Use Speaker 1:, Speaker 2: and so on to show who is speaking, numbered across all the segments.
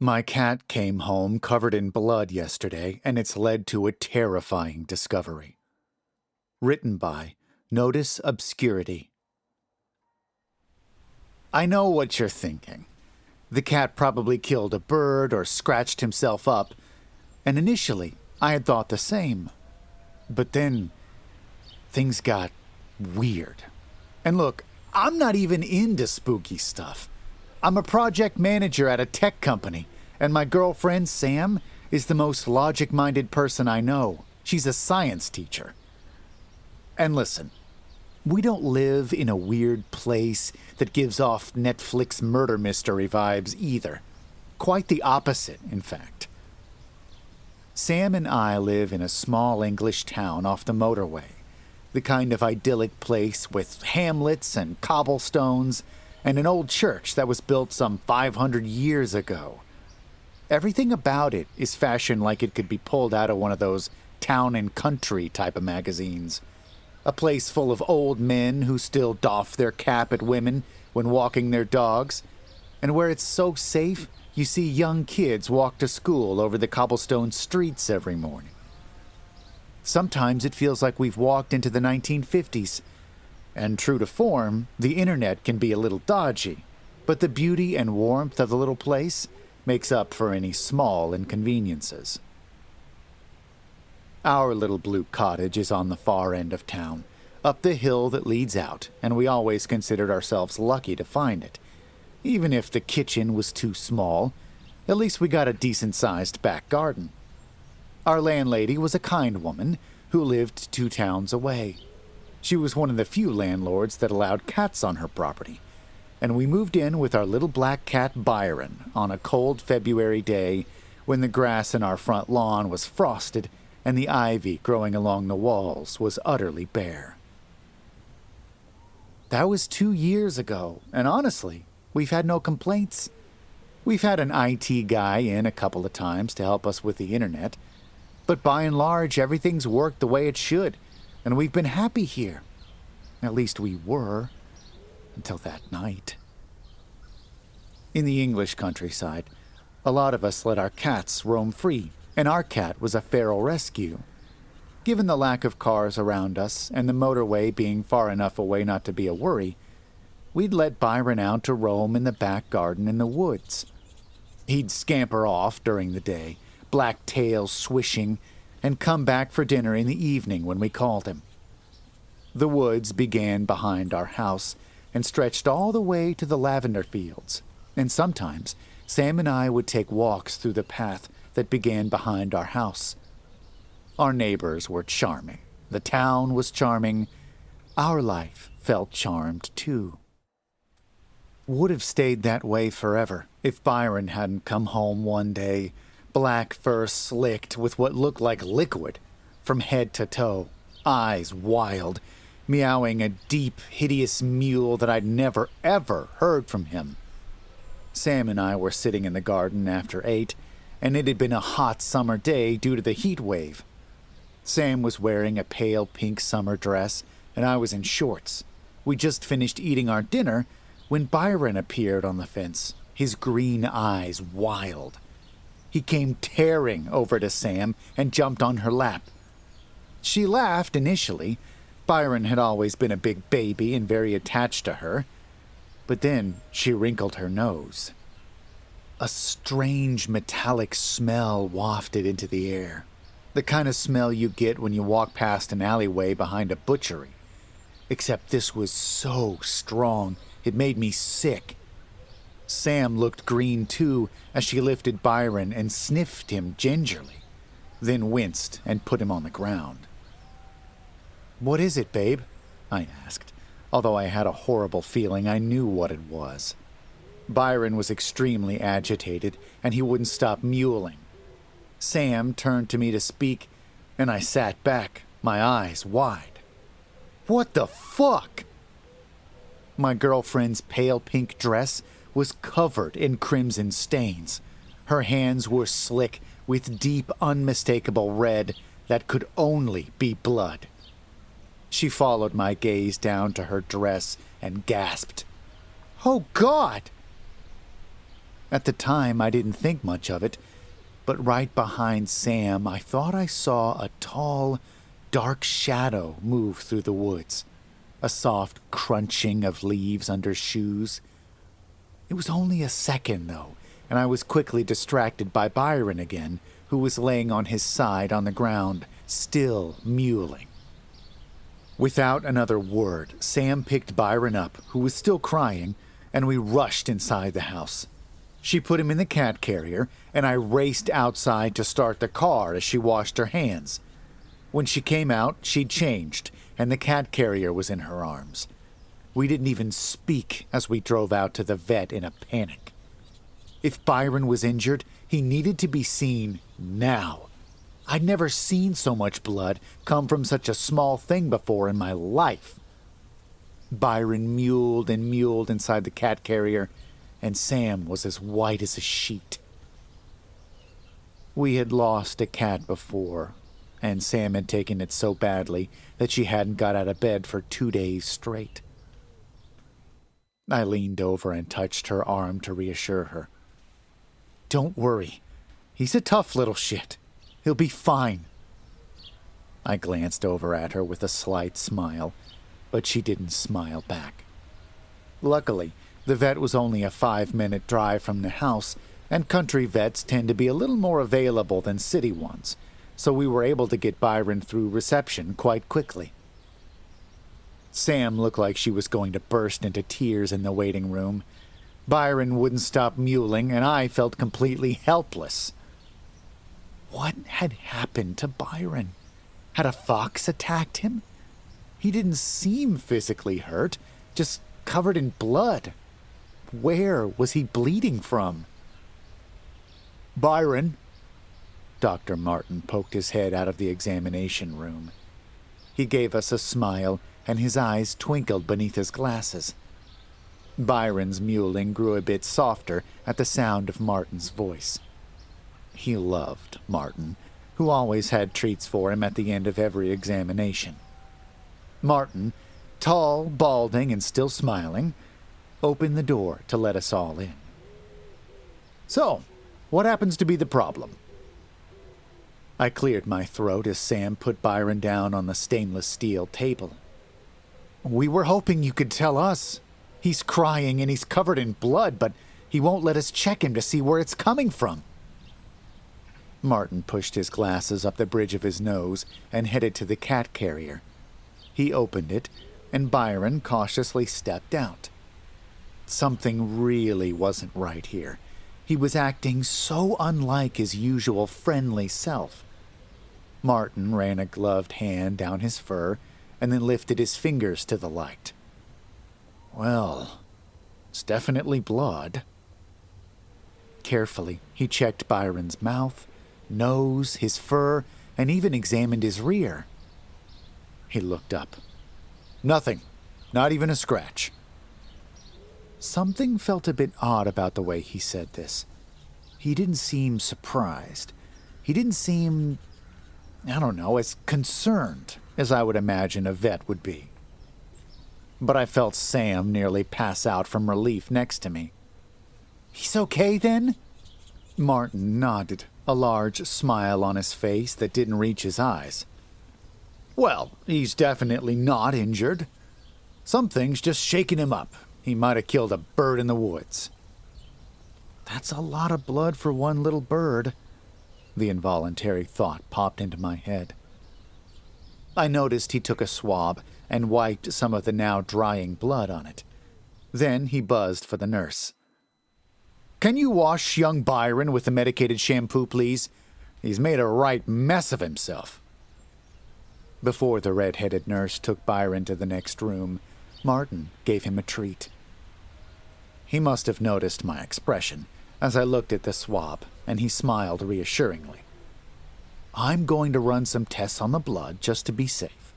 Speaker 1: My cat came home covered in blood yesterday, and it's led to a terrifying discovery. Written by Nodus Obscurity. I know what you're thinking. The cat probably killed a bird or scratched himself up, and initially I had thought the same. But then things got weird. And look, I'm not even into spooky stuff. I'm a project manager at a tech company, and my girlfriend, Sam, is the most logic-minded person I know. She's a science teacher. And listen, we don't live in a weird place that gives off Netflix murder mystery vibes either. Quite the opposite, in fact. Sam and I live in a small English town off the motorway, the kind of idyllic place with hamlets and cobblestones and an old church that was built some 500 years ago. Everything about it is fashioned like it could be pulled out of one of those town and country type of magazines. A place full of old men who still doff their cap at women when walking their dogs, and where it's so safe you see young kids walk to school over the cobblestone streets every morning. Sometimes it feels like we've walked into the 1950s. And true to form, the internet can be a little dodgy, but the beauty and warmth of the little place makes up for any small inconveniences. Our little blue cottage is on the far end of town, up the hill that leads out, and we always considered ourselves lucky to find it. Even if the kitchen was too small, at least we got a decent-sized back garden. Our landlady was a kind woman who lived 2 towns away. She was one of the few landlords that allowed cats on her property, and we moved in with our little black cat Byron on a cold February day when the grass in our front lawn was frosted and the ivy growing along the walls was utterly bare. That was 2 years ago, and honestly, we've had no complaints. We've had an IT guy in a couple of times to help us with the internet, but by and large, everything's worked the way it should. And we've been happy here. At least we were, until that night. In the English countryside, a lot of us let our cats roam free, and our cat was a feral rescue. Given the lack of cars around us and the motorway being far enough away not to be a worry, we'd let Byron out to roam in the back garden in the woods. He'd scamper off during the day, black tail swishing, and come back for dinner in the evening when we called him. The woods began behind our house and stretched all the way to the lavender fields, and sometimes Sam and I would take walks through the path that began behind our house. Our neighbors were charming. The town was charming. Our life felt charmed too. Would have stayed that way forever if Byron hadn't come home one day, black fur slicked with what looked like liquid from head to toe, eyes wild, meowing a deep, hideous mewl that I'd never, ever heard from him. Sam and I were sitting in the garden after 8, and it had been a hot summer day due to the heat wave. Sam was wearing a pale pink summer dress, and I was in shorts. We just finished eating our dinner when Byron appeared on the fence, his green eyes wild. He came tearing over to Sam and jumped on her lap. She laughed initially. Byron had always been a big baby and very attached to her. But then she wrinkled her nose. A strange metallic smell wafted into the air. The kind of smell you get when you walk past an alleyway behind a butchery. Except this was so strong, it made me sick. Sam looked green too as she lifted Byron and sniffed him gingerly, then winced and put him on the ground. "What is it, babe?" I asked, although I had a horrible feeling I knew what it was. Byron was extremely agitated, and he wouldn't stop mewling. Sam turned to me to speak, and I sat back, my eyes wide. "What the fuck?" My girlfriend's pale pink dress was covered in crimson stains. Her hands were slick with deep, unmistakable red that could only be blood. She followed my gaze down to her dress and gasped, "Oh, God!" At the time, I didn't think much of it, but right behind Sam, I thought I saw a tall, dark shadow move through the woods, a soft crunching of leaves under shoes. It was only a second, though, and I was quickly distracted by Byron again, who was laying on his side on the ground, still mewling. Without another word, Sam picked Byron up, who was still crying, and we rushed inside the house. She put him in the cat carrier, and I raced outside to start the car as she washed her hands. When she came out, she'd changed, and the cat carrier was in her arms. We didn't even speak as we drove out to the vet in a panic. If Byron was injured, he needed to be seen now. I'd never seen so much blood come from such a small thing before in my life. Byron mewled and mewled inside the cat carrier, and Sam was as white as a sheet. We had lost a cat before, and Sam had taken it so badly that she hadn't got out of bed for 2 days straight. I leaned over and touched her arm to reassure her. "Don't worry. He's a tough little shit. He'll be fine." I glanced over at her with a slight smile, but she didn't smile back. Luckily, the vet was only a 5-minute drive from the house, and country vets tend to be a little more available than city ones, so we were able to get Byron through reception quite quickly. Sam looked like she was going to burst into tears in the waiting room. Byron wouldn't stop mewling, and I felt completely helpless. What had happened to Byron? Had a fox attacked him? He didn't seem physically hurt, just covered in blood. Where was he bleeding from? "Byron." Dr. Martin poked his head out of the examination room. He gave us a smile, and his eyes twinkled beneath his glasses. Byron's mewling grew a bit softer at the sound of Martin's voice. He loved Martin, who always had treats for him at the end of every examination. Martin, tall, balding, and still smiling, opened the door to let us all in. "So, what happens to be the problem?" I cleared my throat as Sam put Byron down on the stainless steel table. "We were hoping you could tell us. He's crying and he's covered in blood, but he won't let us check him to see where it's coming from." Martin pushed his glasses up the bridge of his nose and headed to the cat carrier. He opened it, and Byron cautiously stepped out. Something really wasn't right here. He was acting so unlike his usual friendly self. Martin ran a gloved hand down his fur and then lifted his fingers to the light. "Well, it's definitely blood." Carefully, he checked Byron's mouth, nose, his fur, and even examined his rear. He looked up. "Nothing. Not even a scratch." Something felt a bit odd about the way he said this. He didn't seem surprised. He didn't seem, as concerned as I would imagine a vet would be. But I felt Sam nearly pass out from relief next to me. "He's okay then?" Martin nodded, a large smile on his face that didn't reach his eyes. "Well, he's definitely not injured. Something's just shaking him up. He might have killed a bird in the woods." "That's a lot of blood for one little bird." The involuntary thought popped into my head. I noticed he took a swab and wiped some of the now drying blood on it. Then he buzzed for the nurse. "Can you wash young Byron with the medicated shampoo, please? He's made a right mess of himself." Before the red-headed nurse took Byron to the next room, Martin gave him a treat. He must have noticed my expression as I looked at the swab, and he smiled reassuringly. "I'm going to run some tests on the blood just to be safe.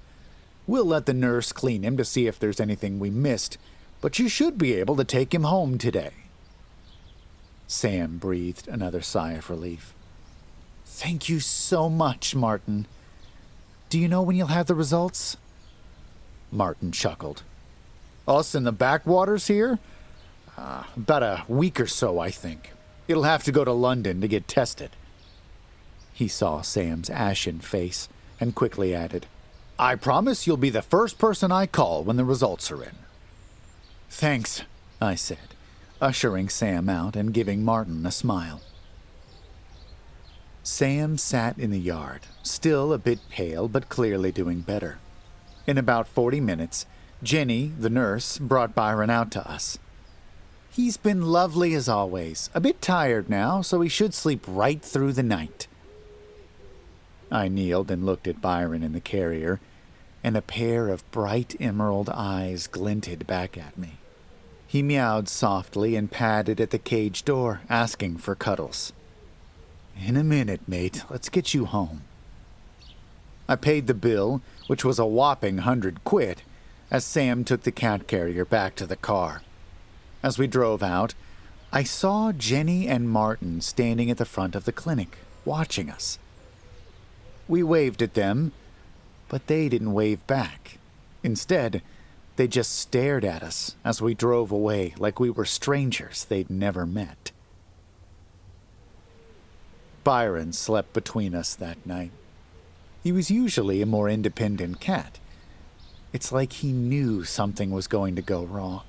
Speaker 1: We'll let the nurse clean him to see if there's anything we missed, but you should be able to take him home today." Sam breathed another sigh of relief. "Thank you so much, Martin. Do you know when you'll have the results?" Martin chuckled. "Us in the backwaters here? About a week or so, I think. It'll have to go to London to get tested." He saw Sam's ashen face and quickly added, "I promise you'll be the first person I call when the results are in." "Thanks," I said, ushering Sam out and giving Martin a smile. Sam sat in the yard, still a bit pale but clearly doing better. In about 40 minutes, Jenny, the nurse, brought Byron out to us. "He's been lovely as always, a bit tired now, so he should sleep right through the night." I kneeled and looked at Byron in the carrier, and a pair of bright emerald eyes glinted back at me. He meowed softly and padded at the cage door, asking for cuddles. "In a minute, mate. Let's get you home." I paid the bill, which was a whopping £100, as Sam took the cat carrier back to the car. As we drove out, I saw Jenny and Martin standing at the front of the clinic, watching us. We waved at them, but they didn't wave back. Instead, they just stared at us as we drove away like we were strangers they'd never met. Byron slept between us that night. He was usually a more independent cat. It's like he knew something was going to go wrong.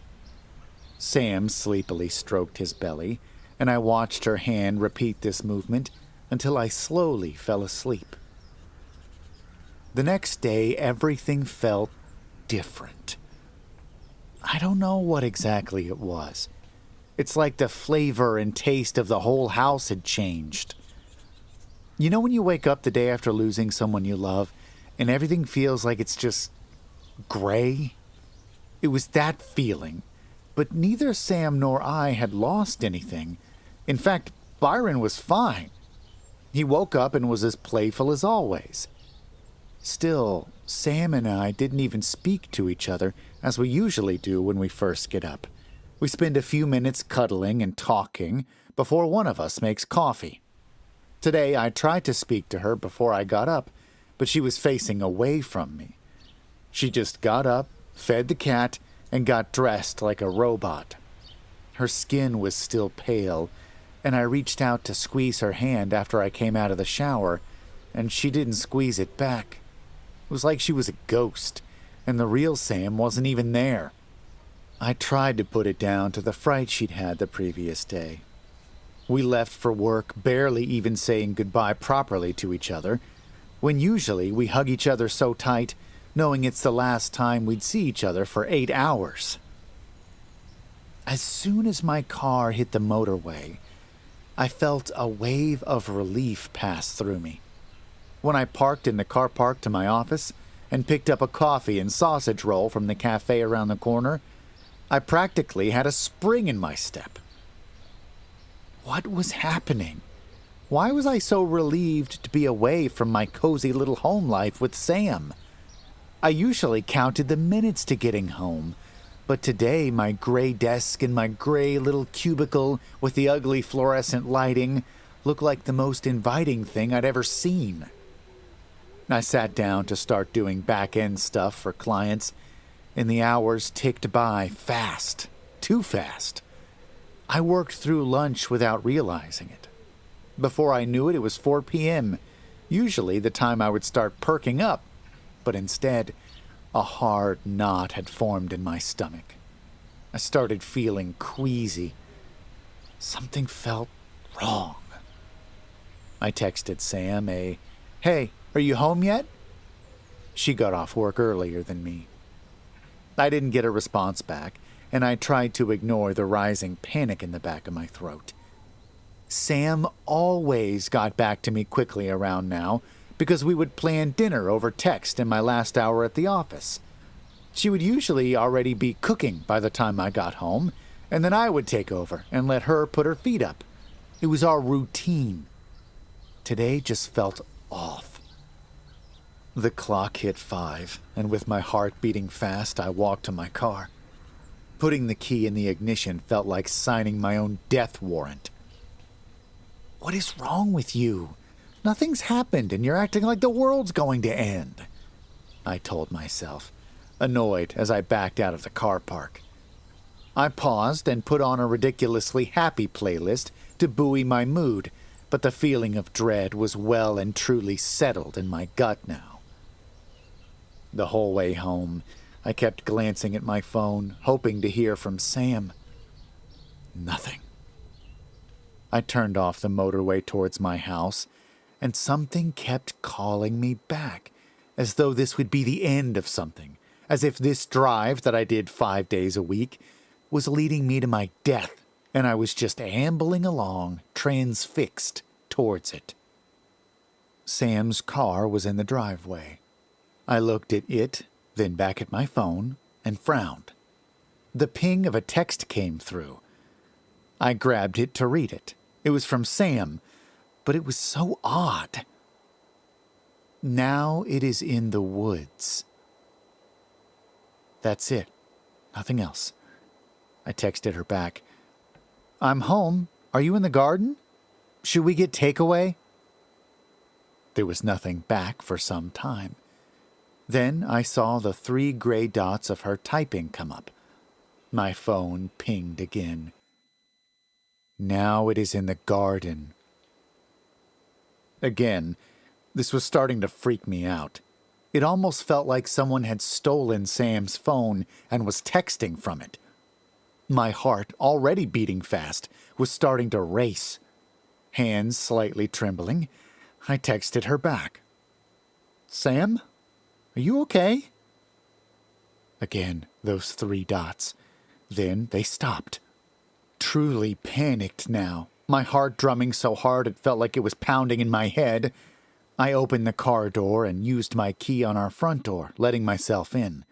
Speaker 1: Sam sleepily stroked his belly, and I watched her hand repeat this movement until I slowly fell asleep. The next day, everything felt different. I don't know what exactly it was. It's like the flavor and taste of the whole house had changed. You know when you wake up the day after losing someone you love, and everything feels like it's just gray? It was that feeling, but neither Sam nor I had lost anything. In fact, Byron was fine. He woke up and was as playful as always. Still, Sam and I didn't even speak to each other as we usually do when we first get up. We spend a few minutes cuddling and talking before one of us makes coffee. Today, I tried to speak to her before I got up, but she was facing away from me. She just got up, fed the cat, and got dressed like a robot. Her skin was still pale, and I reached out to squeeze her hand after I came out of the shower, and she didn't squeeze it back. It was like she was a ghost, and the real Sam wasn't even there. I tried to put it down to the fright she'd had the previous day. We left for work barely even saying goodbye properly to each other, when usually we hug each other so tight, knowing it's the last time we'd see each other for 8 hours. As soon as my car hit the motorway, I felt a wave of relief pass through me. When I parked in the car park to my office and picked up a coffee and sausage roll from the cafe around the corner, I practically had a spring in my step. What was happening? Why was I so relieved to be away from my cozy little home life with Sam? I usually counted the minutes to getting home, but today my gray desk and my gray little cubicle with the ugly fluorescent lighting looked like the most inviting thing I'd ever seen. I sat down to start doing back-end stuff for clients, and the hours ticked by fast, too fast. I worked through lunch without realizing it. Before I knew it, it was 4 p.m., usually the time I would start perking up, but instead, a hard knot had formed in my stomach. I started feeling queasy. Something felt wrong. I texted Sam "Hey, are you home yet?" She got off work earlier than me. I didn't get a response back, and I tried to ignore the rising panic in the back of my throat. Sam always got back to me quickly around now because we would plan dinner over text in my last hour at the office. She would usually already be cooking by the time I got home, and then I would take over and let her put her feet up. It was our routine. Today just felt off. The clock hit 5, and with my heart beating fast, I walked to my car. Putting the key in the ignition felt like signing my own death warrant. "What is wrong with you? Nothing's happened, and you're acting like the world's going to end," I told myself, annoyed as I backed out of the car park. I paused and put on a ridiculously happy playlist to buoy my mood, but the feeling of dread was well and truly settled in my gut now. The whole way home, I kept glancing at my phone, hoping to hear from Sam. Nothing. I turned off the motorway towards my house, and something kept calling me back, as though this would be the end of something, as if this drive that I did 5 days a week was leading me to my death, and I was just ambling along, transfixed towards it. Sam's car was in the driveway. I looked at it, then back at my phone, and frowned. The ping of a text came through. I grabbed it to read it. It was from Sam, but it was so odd. Now it is in the woods. That's it. Nothing else. I texted her back. I'm home. Are you in the garden? Should we get takeaway? There was nothing back for some time. Then I saw the 3 gray dots of her typing come up. My phone pinged again. Now it is in the garden. Again, this was starting to freak me out. It almost felt like someone had stolen Sam's phone and was texting from it. My heart, already beating fast, was starting to race. Hands slightly trembling, I texted her back. Sam, are you okay? Again, those 3 dots. Then they stopped. Truly panicked now, my heart drumming so hard it felt like it was pounding in my head. I opened the car door and used my key on our front door, letting myself in.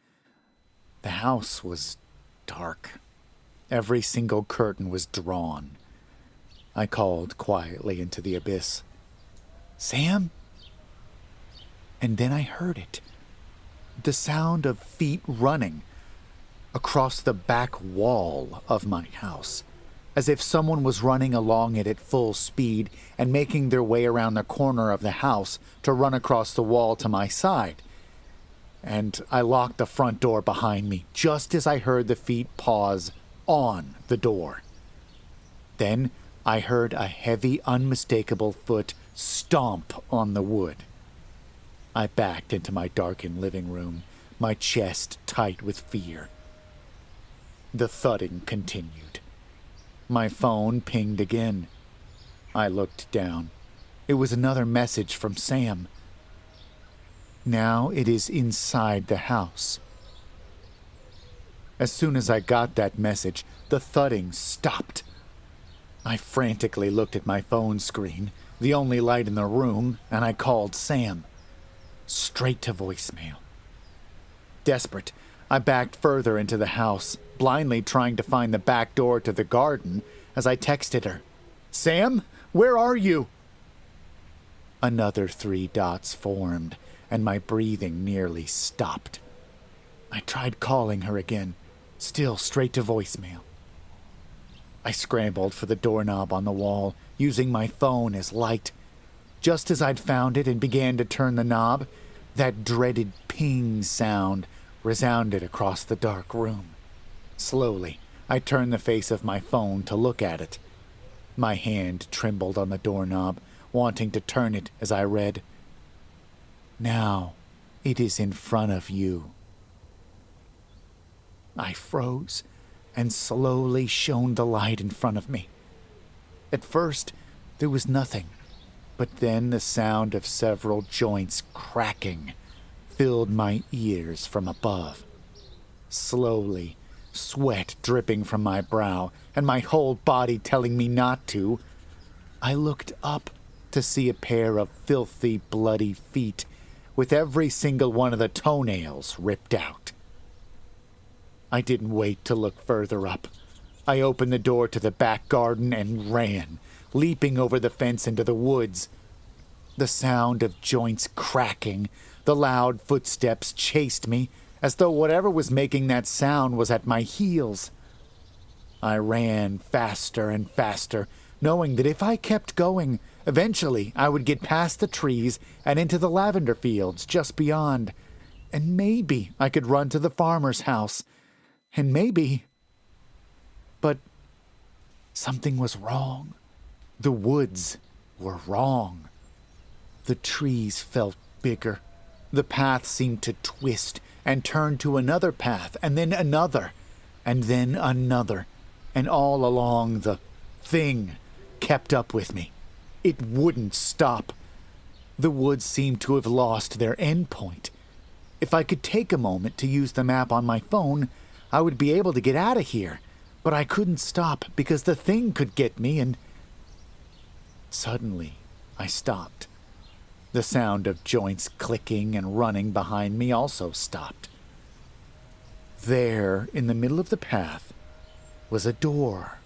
Speaker 1: The house was dark. Every single curtain was drawn. I called quietly into the abyss. Sam? And then I heard it. The sound of feet running across the back wall of my house, as if someone was running along it at full speed and making their way around the corner of the house to run across the wall to my side. And I locked the front door behind me just as I heard the feet pause on the door. Then I heard a heavy, unmistakable foot stomp on the wood. I backed into my darkened living room, my chest tight with fear. The thudding continued. My phone pinged again. I looked down. It was another message from Sam. Now it is inside the house. As soon as I got that message, the thudding stopped. I frantically looked at my phone screen, the only light in the room, and I called Sam. Straight to voicemail. Desperate, I backed further into the house, blindly trying to find the back door to the garden as I texted her. Sam, where are you? Another 3 dots formed, and my breathing nearly stopped. I tried calling her again, still straight to voicemail. I scrambled for the doorknob on the wall, using my phone as light. Just as I'd found it and began to turn the knob, that dreaded ping sound resounded across the dark room. Slowly, I turned the face of my phone to look at it. My hand trembled on the doorknob, wanting to turn it as I read, Now it is in front of you. I froze and slowly shone the light in front of me. At first, there was nothing, but then the sound of several joints cracking filled my ears from above. Slowly, sweat dripping from my brow and my whole body telling me not to, I looked up to see a pair of filthy, bloody feet with every single one of the toenails ripped out. I didn't wait to look further up. I opened the door to the back garden and ran, leaping over the fence into the woods. The sound of joints cracking, the loud footsteps chased me, as though whatever was making that sound was at my heels. I ran faster and faster, knowing that if I kept going, eventually I would get past the trees and into the lavender fields just beyond. And maybe I could run to the farmer's house. And maybe... But something was wrong. The woods were wrong. The trees felt bigger. The path seemed to twist and turn to another path, and then another, and then another. And all along, the thing kept up with me. It wouldn't stop. The woods seemed to have lost their endpoint. If I could take a moment to use the map on my phone, I would be able to get out of here. But I couldn't stop because the thing could get me, and suddenly I stopped. The sound of joints clicking and running behind me also stopped. There, in the middle of the path, was a door.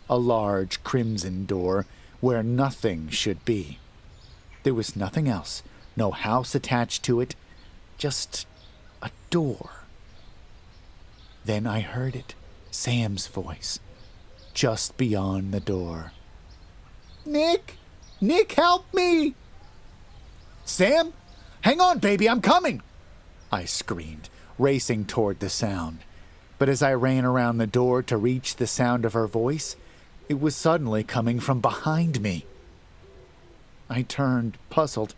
Speaker 1: A large crimson door where nothing should be. There was nothing else, no house attached to it, just a door. Then I heard it, Sam's voice, just beyond the door. "Nick! Nick, help me!" "Sam, hang on, baby, I'm coming!" I screamed, racing toward the sound. But as I ran around the door to reach the sound of her voice, it was suddenly coming from behind me. I turned, puzzled.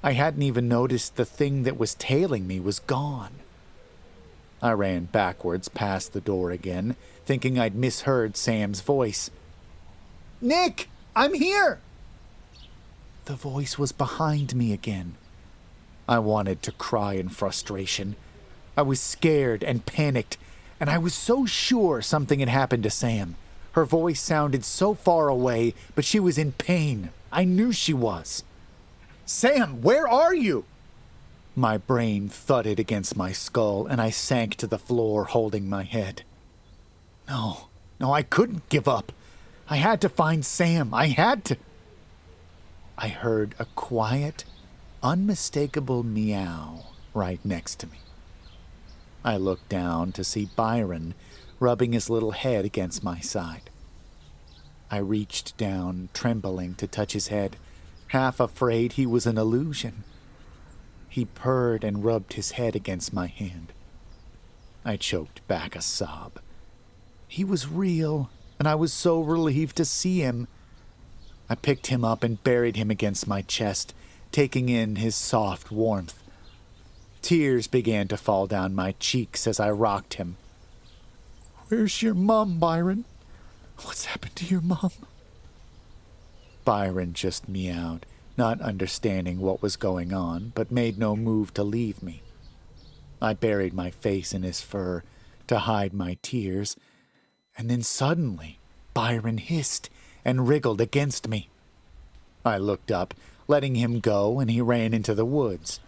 Speaker 1: I hadn't even noticed the thing that was tailing me was gone. I ran backwards past the door again, thinking I'd misheard Sam's voice. "Nick, I'm here!" The voice was behind me again. I wanted to cry in frustration. I was scared and panicked, and I was so sure something had happened to Sam. Her voice sounded so far away, but she was in pain. I knew she was. "Sam, where are you?" My brain thudded against my skull, and I sank to the floor holding my head. No, I couldn't give up. I had to find Sam. I had to. I heard a quiet, unmistakable meow right next to me. I looked down to see Byron rubbing his little head against my side. I reached down, trembling, to touch his head, half afraid he was an illusion. He purred and rubbed his head against my hand. I choked back a sob. He was real, and I was so relieved to see him. I picked him up and buried him against my chest, taking in his soft warmth. Tears began to fall down my cheeks as I rocked him. "Where's your mom, Byron? What's happened to your mom?" Byron just meowed, not understanding what was going on, but made no move to leave me. I buried my face in his fur to hide my tears, and then suddenly Byron hissed and wriggled against me. I looked up, letting him go, and he ran into the woods.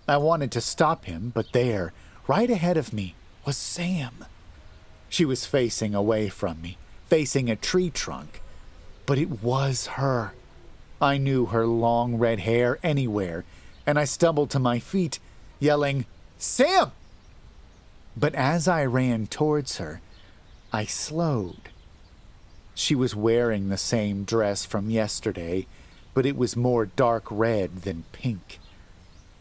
Speaker 1: I wanted to stop him, but there, right ahead of me, was Sam. She was facing away from me, facing a tree trunk, but it was her. I knew her long red hair anywhere, and I stumbled to my feet, yelling, "Sam!" But as I ran towards her, I slowed. She was wearing the same dress from yesterday, but it was more dark red than pink.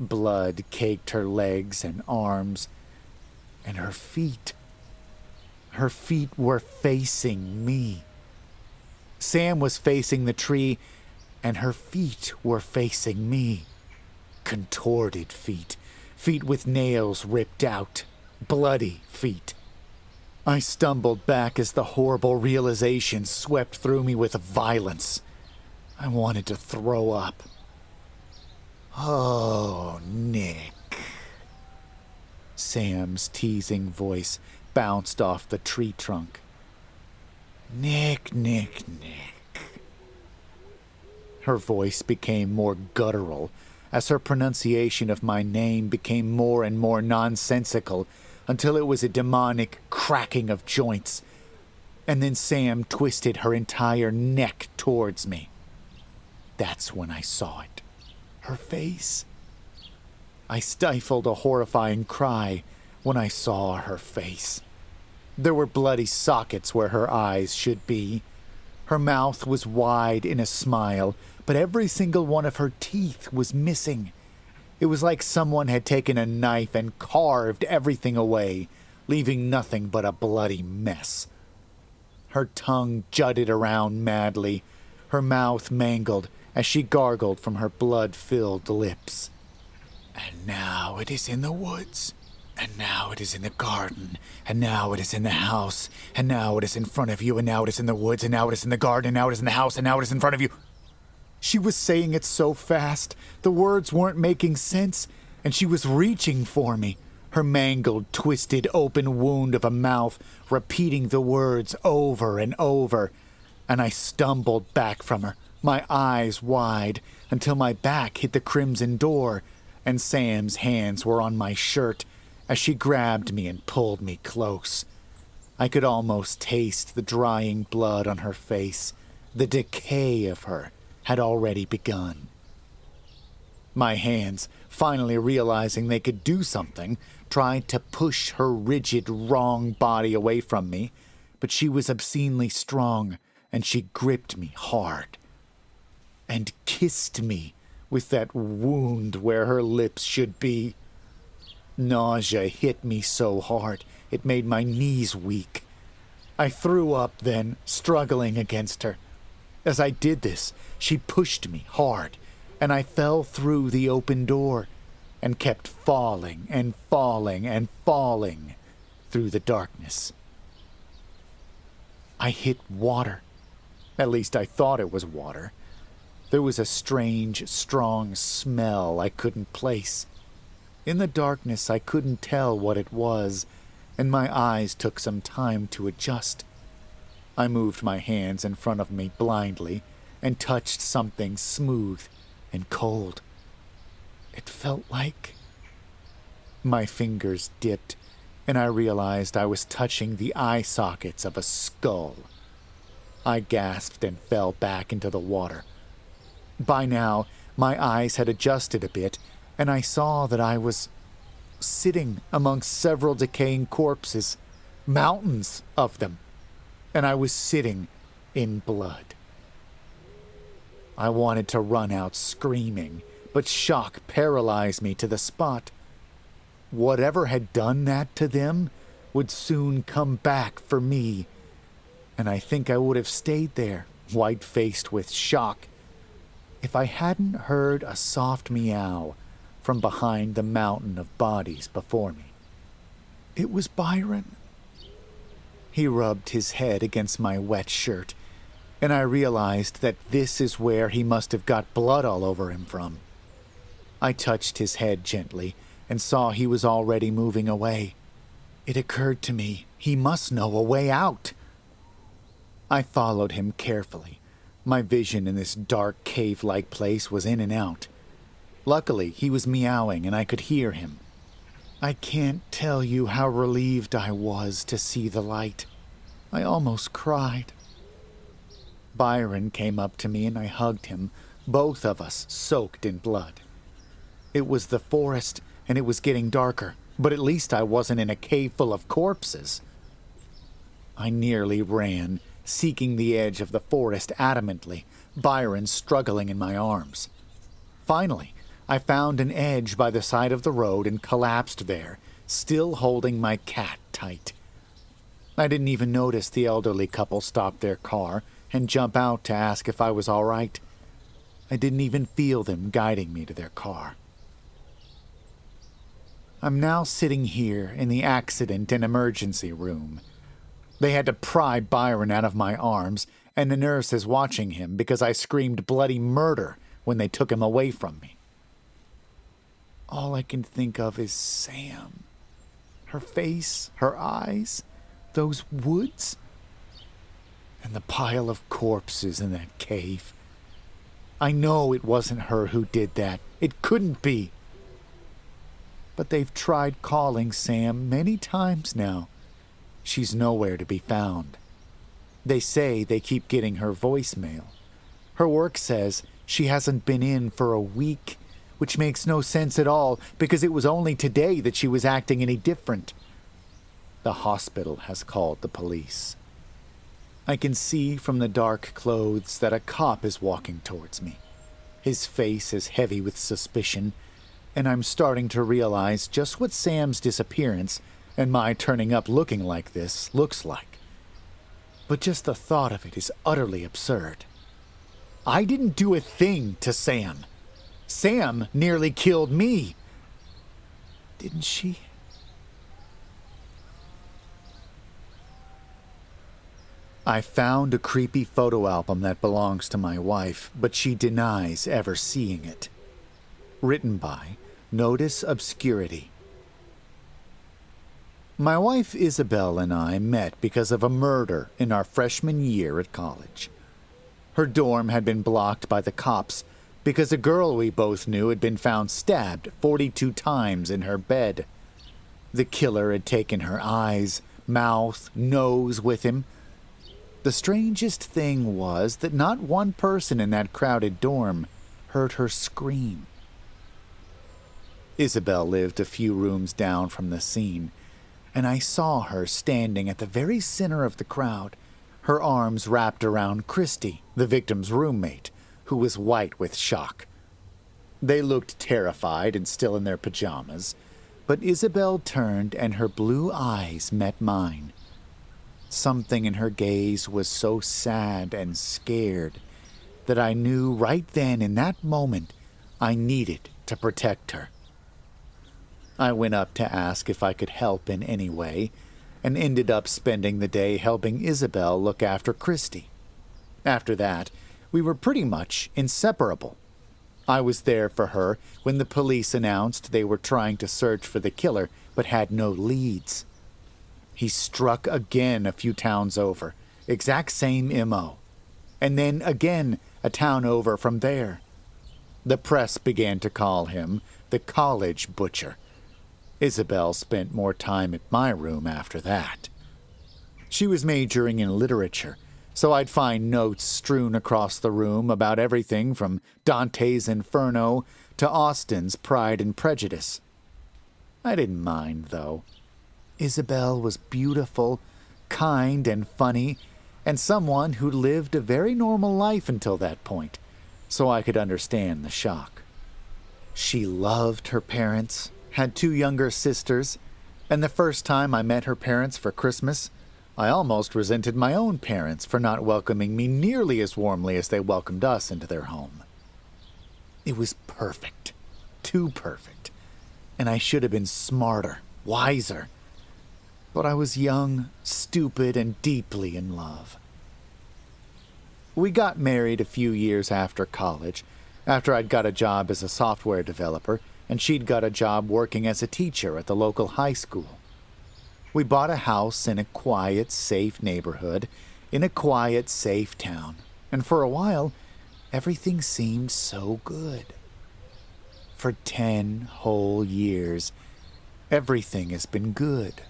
Speaker 1: Blood caked her legs and arms, and her feet. Her feet were facing me. Sam was facing the tree, and her feet were facing me. Contorted feet, feet with nails ripped out, bloody feet. I stumbled back as the horrible realization swept through me with violence. I wanted to throw up. "Oh, Nick." Sam's teasing voice bounced off the tree trunk. "Nick, Nick, Nick." Her voice became more guttural as her pronunciation of my name became more and more nonsensical until it was a demonic cracking of joints. And then Sam twisted her entire neck towards me. That's when I saw it. Her face. I stifled a horrifying cry when I saw her face. There were bloody sockets where her eyes should be. Her mouth was wide in a smile, but every single one of her teeth was missing. It was like someone had taken a knife and carved everything away, leaving nothing but a bloody mess. Her tongue jutted around madly, her mouth mangled as she gargled from her blood-filled lips. And now it is in the woods, and now it is in the garden, and now it is in the house, and now it is in front of you, and now it is in the woods, and now it is in the garden, and now it is in the house, and now it is in front of you. She was saying it so fast, the words weren't making sense, and she was reaching for me, her mangled, twisted, open wound of a mouth, repeating the words over and over, and I stumbled back from her, my eyes wide, until my back hit the crimson door, and Sam's hands were on my shirt as she grabbed me and pulled me close. I could almost taste the drying blood on her face. The decay of her had already begun. My hands, finally realizing they could do something, tried to push her rigid, wrong body away from me, but she was obscenely strong, and she gripped me hard and kissed me with that wound where her lips should be. Nausea hit me so hard it made my knees weak. I threw up then, struggling against her. As I did this, she pushed me hard, and I fell through the open door and kept falling and falling and falling through the darkness. I hit water. At least I thought it was water. There was a strange, strong smell I couldn't place. In the darkness, I couldn't tell what it was, and my eyes took some time to adjust. I moved my hands in front of me blindly and touched something smooth and cold. It felt like... My fingers dipped, and I realized I was touching the eye sockets of a skull. I gasped and fell back into the water. By now, my eyes had adjusted a bit, and I saw that I was sitting amongst several decaying corpses, mountains of them, and I was sitting in blood. I wanted to run out screaming, but shock paralyzed me to the spot. Whatever had done that to them would soon come back for me, and I think I would have stayed there, white-faced with shock, if I hadn't heard a soft meow from behind the mountain of bodies before me. It was Byron. He rubbed his head against my wet shirt, and I realized that this is where he must have got blood all over him from. I touched his head gently and saw he was already moving away. It occurred to me he must know a way out. I followed him carefully. My vision in this dark cave-like place was in and out. Luckily, he was meowing and I could hear him. I can't tell you how relieved I was to see the light. I almost cried. Byron came up to me and I hugged him, both of us soaked in blood. It was the forest and it was getting darker, but at least I wasn't in a cave full of corpses. I nearly ran, seeking the edge of the forest adamantly, Byron struggling in my arms. Finally, I found an edge by the side of the road and collapsed there, still holding my cat tight. I didn't even notice the elderly couple stop their car and jump out to ask if I was all right. I didn't even feel them guiding me to their car. I'm now sitting here in the accident and emergency room. They had to pry Byron out of my arms, and the nurse is watching him because I screamed bloody murder when they took him away from me. All I can think of is Sam. Her face, her eyes, those woods, and the pile of corpses in that cave. I know it wasn't her who did that. It couldn't be. But they've tried calling Sam many times now. She's nowhere to be found. They say they keep getting her voicemail. Her work says she hasn't been in for a week, which makes no sense at all because it was only today that she was acting any different. The hospital has called the police. I can see from the dark clothes that a cop is walking towards me. His face is heavy with suspicion, and I'm starting to realize just what Sam's disappearance and my turning up looking like this looks like. but just the thought of it is utterly absurd. I didn't do a thing to Sam. Sam nearly killed me. Didn't she? I found a creepy photo album that belongs to my wife, but she denies ever seeing it. Written by Nodus Obscurity. My wife Isabel and I met because of a murder in our freshman year at college. Her dorm had been blocked by the cops because a girl we both knew had been found stabbed 42 times in her bed. The killer had taken her eyes, mouth, nose with him. The strangest thing was that not one person in that crowded dorm heard her scream. Isabel lived a few rooms down from the scene, and I saw her standing at the very center of the crowd, her arms wrapped around Christy, the victim's roommate, who was white with shock. They looked terrified and still in their pajamas, but Isabel turned and her blue eyes met mine. Something in her gaze was so sad and scared that I knew right then in that moment I needed to protect her. I went up to ask if I could help in any way, and ended up spending the day helping Isabel look after Christy. After that, we were pretty much inseparable. I was there for her when the police announced they were trying to search for the killer but had no leads. He struck again a few towns over, exact same MO, and then again a town over from there. The press began to call him the college butcher. Isabel spent more time at my room after that. She was majoring in literature, so I'd find notes strewn across the room about everything from Dante's Inferno to Austen's Pride and Prejudice. I didn't mind, though. Isabel was beautiful, kind and funny, and someone who lived a very normal life until that point, so I could understand the shock. She loved her parents, had 2 younger sisters, and the first time I met her parents for Christmas, I almost resented my own parents for not welcoming me nearly as warmly as they welcomed us into their home. It was perfect, too perfect, and I should have been smarter, wiser. But I was young, stupid, and deeply in love. We got married a few years after college, after I'd got a job as a software developer, and she'd got a job working as a teacher at the local high school. We bought a house in a quiet, safe neighborhood, in a quiet, safe town, and for a while, everything seemed so good. For 10 whole years, everything has been good.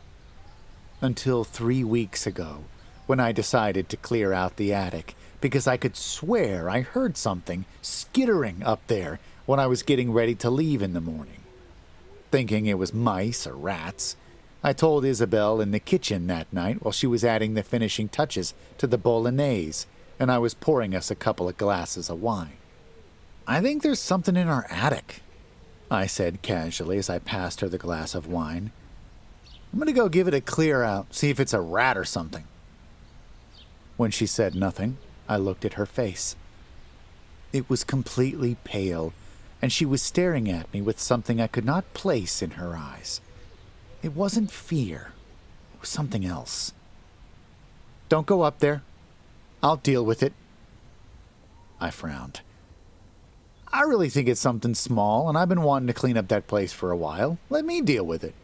Speaker 1: Until 3 weeks ago, when I decided to clear out the attic because I could swear I heard something skittering up there when I was getting ready to leave in the morning. Thinking it was mice or rats, I told Isabel in the kitchen that night while she was adding the finishing touches to the bolognese, and I was pouring us a couple of glasses of wine. "I think there's something in our attic," I said casually as I passed her the glass of wine. "I'm going to go give it a clear out, see if it's a rat or something." When she said nothing, I looked at her face. It was completely pale, and she was staring at me with something I could not place in her eyes. It wasn't fear. It was something else. "Don't go up there. I'll deal with it." I frowned. "I really think it's something small, and I've been wanting to clean up that place for a while. Let me deal with it."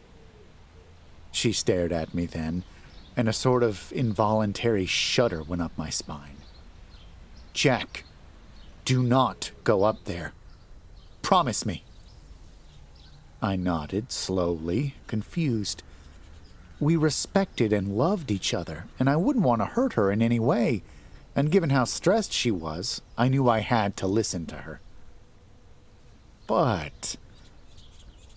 Speaker 1: She stared at me then, and a sort of involuntary shudder went up my spine. "Jack, do not go up there. Promise me." I nodded slowly, confused. We respected and loved each other, and I wouldn't want to hurt her in any way, and given how stressed she was, I knew I had to listen to her. But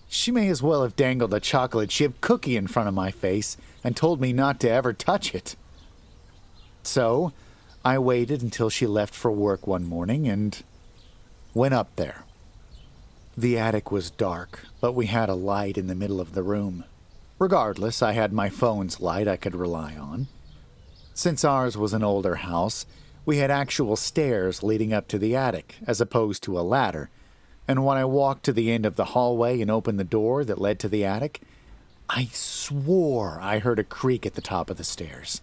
Speaker 1: she may as well have dangled a chocolate chip cookie in front of my face and told me not to ever touch it. So I waited until she left for work one morning and went up there. The attic was dark, but we had a light in the middle of the room. Regardless, I had my phone's light I could rely on. Since ours was an older house, we had actual stairs leading up to the attic, as opposed to a ladder, and when I walked to the end of the hallway and opened the door that led to the attic, I swore I heard a creak at the top of the stairs.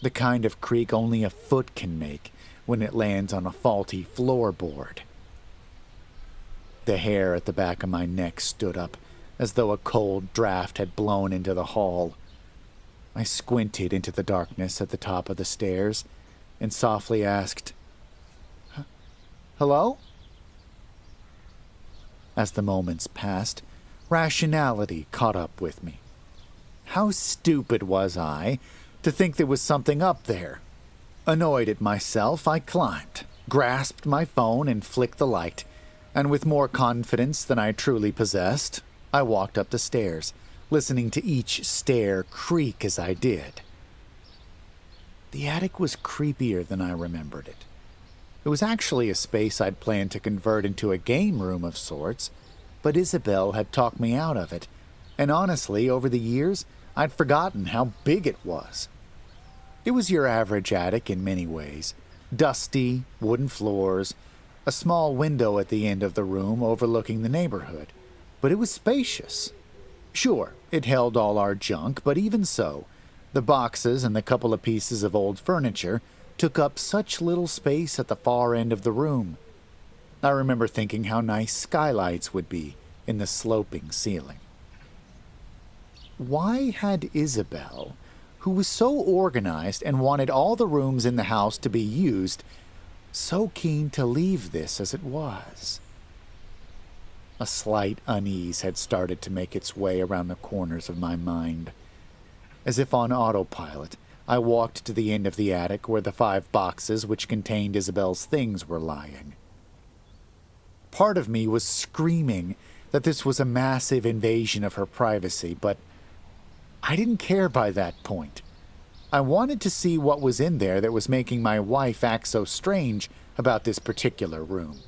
Speaker 1: The kind of creak only a foot can make when it lands on a faulty floorboard. The hair at the back of my neck stood up, as though a cold draft had blown into the hall. I squinted into the darkness at the top of the stairs and softly asked, "Hello?" As the moments passed, rationality caught up with me. How stupid was I to think there was something up there? Annoyed at myself, I climbed, grasped my phone and flicked the light, and with more confidence than I truly possessed, I walked up the stairs, listening to each stair creak as I did. The attic was creepier than I remembered it. It was actually a space I'd planned to convert into a game room of sorts, but Isabel had talked me out of it, and honestly, over the years, I'd forgotten how big it was. It was your average attic in many ways. Dusty, wooden floors, a small window at the end of the room overlooking the neighborhood, but it was spacious. Sure, it held all our junk, but even so, the boxes and the couple of pieces of old furniture took up such little space at the far end of the room. I remember thinking how nice skylights would be in the sloping ceiling. Why had Isabel, who was so organized and wanted all the rooms in the house to be used, so keen to leave this as it was? A slight unease had started to make its way around the corners of my mind. As if on autopilot, I walked to the end of the attic where the 5 boxes which contained Isabel's things were lying. Part of me was screaming that this was a massive invasion of her privacy, but I didn't care by that point. I wanted to see what was in there that was making my wife act so strange about this particular room.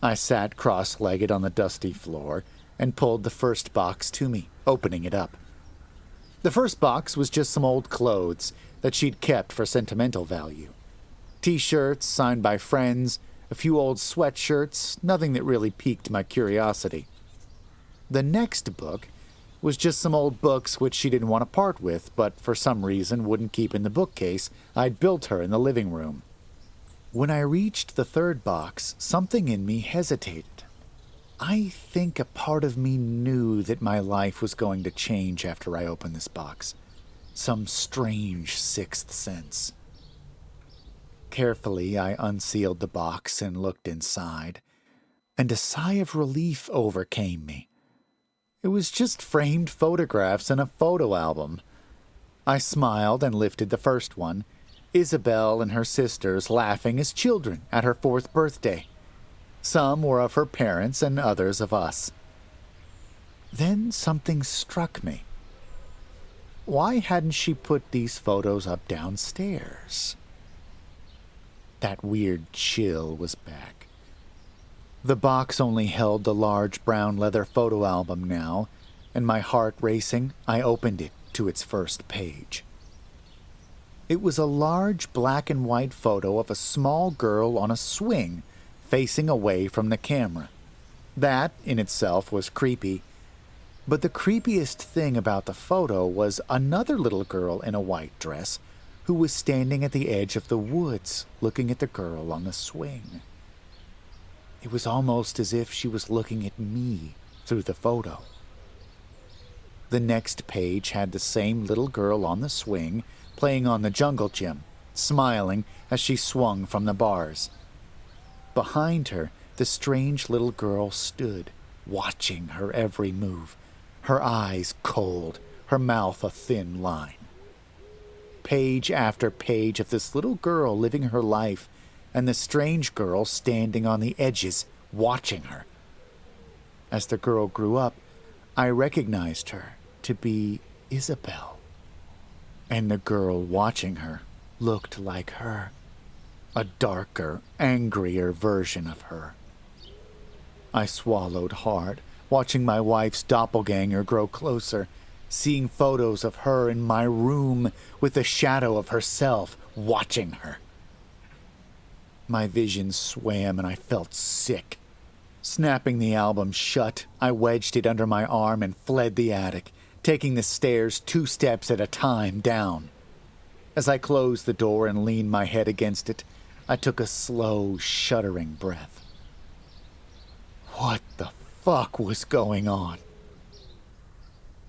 Speaker 1: I sat cross-legged on the dusty floor and pulled the first box to me, opening it up. The first box was just some old clothes that she'd kept for sentimental value. T-shirts signed by friends, a few old sweatshirts, nothing that really piqued my curiosity. The next book was just some old books which she didn't want to part with, but for some reason wouldn't keep in the bookcase I'd built her in the living room. When I reached the third box, something in me hesitated. I think a part of me knew that my life was going to change after I opened this box. Some strange sixth sense. Carefully, I unsealed the box and looked inside, and a sigh of relief overcame me. It was just framed photographs in a photo album. I smiled and lifted the first one, Isabel and her sisters laughing as children at her 4th birthday. Some were of her parents and others of us. Then something struck me. Why hadn't she put these photos up downstairs? That weird chill was back. The box only held the large brown leather photo album now, and my heart racing, I opened it to its first page. It was a large black and white photo of a small girl on a swing, facing away from the camera. That, in itself, was creepy. But the creepiest thing about the photo was another little girl in a white dress who was standing at the edge of the woods looking at the girl on the swing. It was almost as if she was looking at me through the photo. The next page had the same little girl on the swing, playing on the jungle gym, smiling as she swung from the bars. Behind her, the strange little girl stood, watching her every move, her eyes cold, her mouth a thin line. Page after page of this little girl living her life, and the strange girl standing on the edges, watching her. As the girl grew up, I recognized her to be Isabel. And the girl watching her looked like her. A darker, angrier version of her. I swallowed hard, watching my wife's doppelganger grow closer, seeing photos of her in my room with the shadow of herself watching her. My vision swam and I felt sick. Snapping the album shut, I wedged it under my arm and fled the attic, taking the stairs 2 steps at a time down. As I closed the door and leaned my head against it, I took a slow, shuddering breath. What the fuck was going on?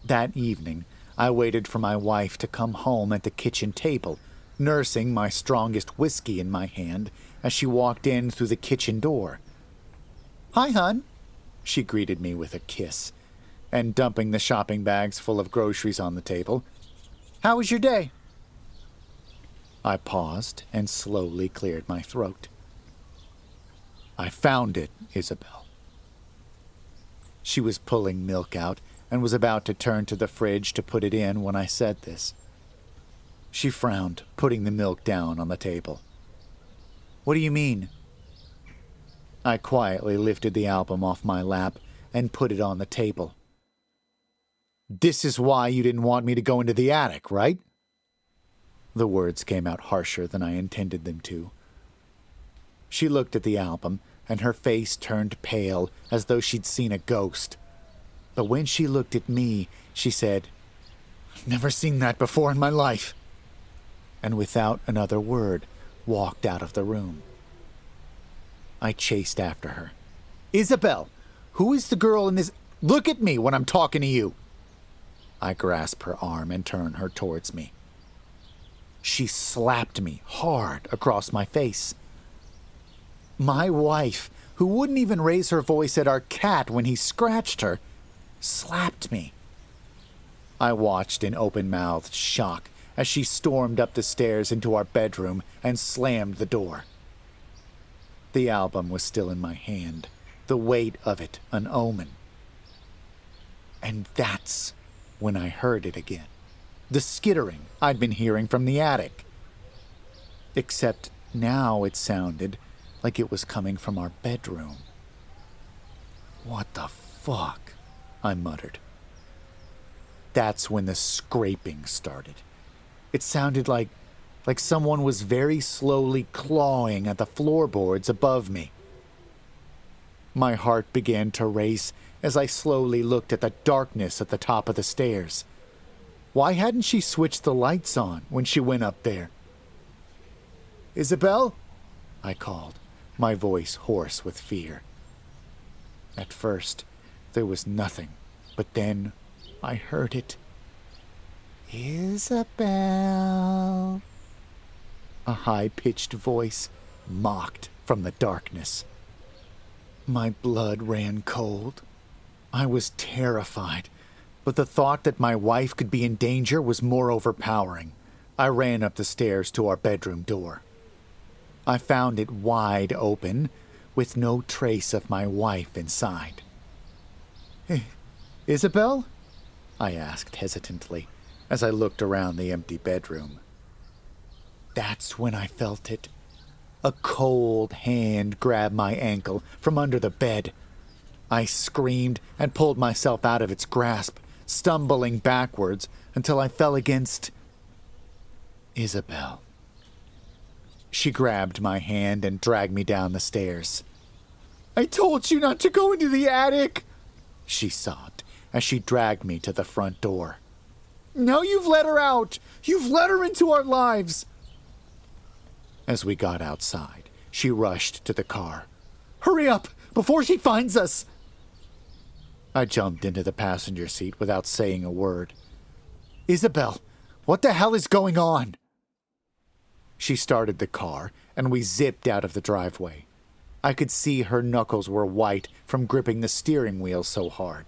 Speaker 1: That evening, I waited for my wife to come home at the kitchen table, nursing my strongest whiskey in my hand as she walked in through the kitchen door. "Hi, hon," she greeted me with a kiss, and dumping the shopping bags full of groceries on the table. "How was your day?" I paused and slowly cleared my throat. "I found it, Isabel." She was pulling milk out and was about to turn to the fridge to put it in when I said this. She frowned, putting the milk down on the table. "What do you mean?" I quietly lifted the album off my lap and put it on the table. "This is why you didn't want me to go into the attic, right?" The words came out harsher than I intended them to. She looked at the album, and her face turned pale as though she'd seen a ghost. But when she looked at me, she said, "Never seen that before in my life," and without another word, walked out of the room. I chased after her. "Isabel, who is the girl in this? Look at me when I'm talking to you." I grasped her arm and turned her towards me. She slapped me hard across my face. My wife, who wouldn't even raise her voice at our cat when he scratched her, slapped me. I watched in open-mouthed shock as she stormed up the stairs into our bedroom and slammed the door. The album was still in my hand, the weight of it an omen. And that's when I heard it again. The skittering I'd been hearing from the attic. Except now it sounded like it was coming from our bedroom. "What the fuck?" I muttered. That's when the scraping started. It sounded like someone was very slowly clawing at the floorboards above me. My heart began to race as I slowly looked at the darkness at the top of the stairs. Why hadn't she switched the lights on when she went up there? "Isabel?" I called, my voice hoarse with fear. At first, there was nothing, but then I heard it. "Isabel," a high-pitched voice mocked from the darkness. My blood ran cold. I was terrified, but the thought that my wife could be in danger was more overpowering. I ran up the stairs to our bedroom door. I found it wide open, with no trace of my wife inside. "Isabel?" I asked hesitantly, as I looked around the empty bedroom. That's when I felt it. A cold hand grabbed my ankle from under the bed. I screamed and pulled myself out of its grasp, stumbling backwards until I fell against Isabel. She grabbed my hand and dragged me down the stairs. "I told you not to go into the attic," she sobbed as she dragged me to the front door. "Now you've let her out. You've let her into our lives." As we got outside, she rushed to the car. "Hurry up, before she finds us!" I jumped into the passenger seat without saying a word. "Isabel, what the hell is going on?" She started the car, and we zipped out of the driveway. I could see her knuckles were white from gripping the steering wheel so hard.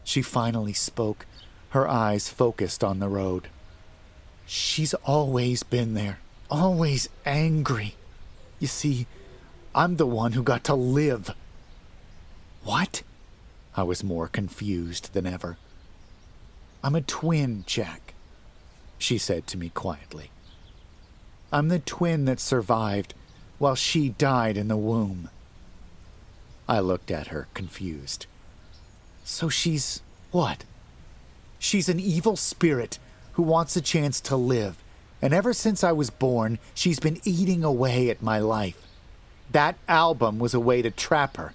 Speaker 1: She finally spoke, her eyes focused on the road. "She's always been there, always angry. You see, I'm the one who got to live." "What?" I was more confused than ever. "I'm a twin, Jack," she said to me quietly. "I'm the twin that survived while she died in the womb." I looked at her, confused. "So she's what? She's an evil spirit who wants a chance to live, and ever since I was born, she's been eating away at my life. That album was a way to trap her.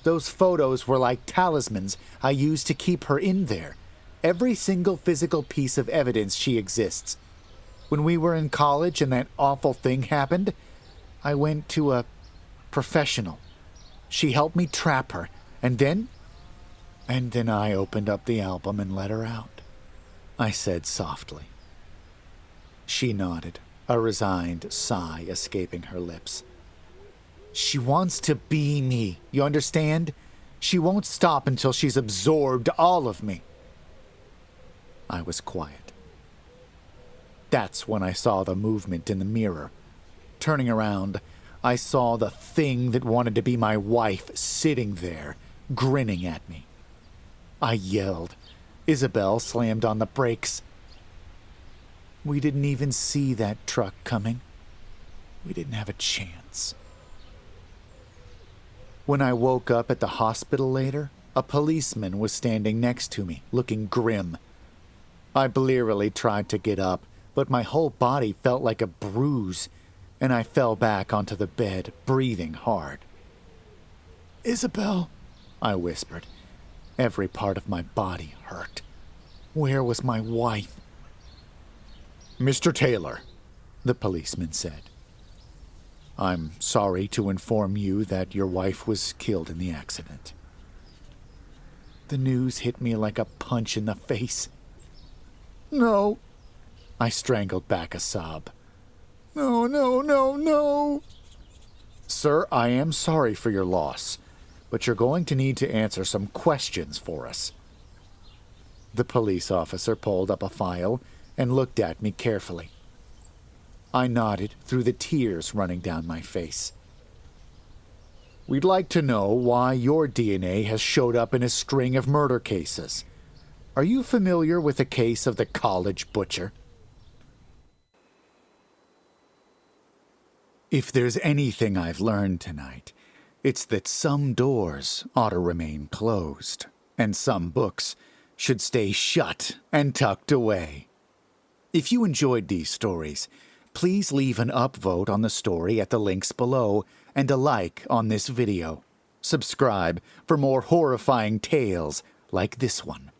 Speaker 1: Those photos were like talismans I used to keep her in there. Every single physical piece of evidence she exists. When we were in college and that awful thing happened, I went to a professional. She helped me trap her, and then I opened up the album and let her out, I said softly. She nodded, a resigned sigh escaping her lips. She wants to be me, you understand? She won't stop until she's absorbed all of me. I was quiet. That's when I saw the movement in the mirror. Turning around, I saw the thing that wanted to be my wife sitting there, grinning at me. I yelled. Isabel slammed on the brakes. We didn't even see that truck coming. We didn't have a chance. When I woke up at the hospital later, a policeman was standing next to me, looking grim. I blearily tried to get up, but my whole body felt like a bruise, and I fell back onto the bed, breathing hard. Isabel, I whispered. Every part of my body hurt. Where was my wife? Mr. Taylor, the policeman said. I'm sorry to inform you that your wife was killed in the accident. The news hit me like a punch in the face. No. I strangled back a sob. No, no, no, no. Sir, I am sorry for your loss, but you're going to need to answer some questions for us. The police officer pulled up a file and looked at me carefully. I nodded through the tears running down my face. We'd like to know why your DNA has showed up in a string of murder cases. Are you familiar with the case of the college butcher? If there's anything I've learned tonight, it's that some doors ought to remain closed, and some books should stay shut and tucked away. If you enjoyed these stories, please leave an upvote on the story at the links below and a like on this video. Subscribe for more horrifying tales like this one.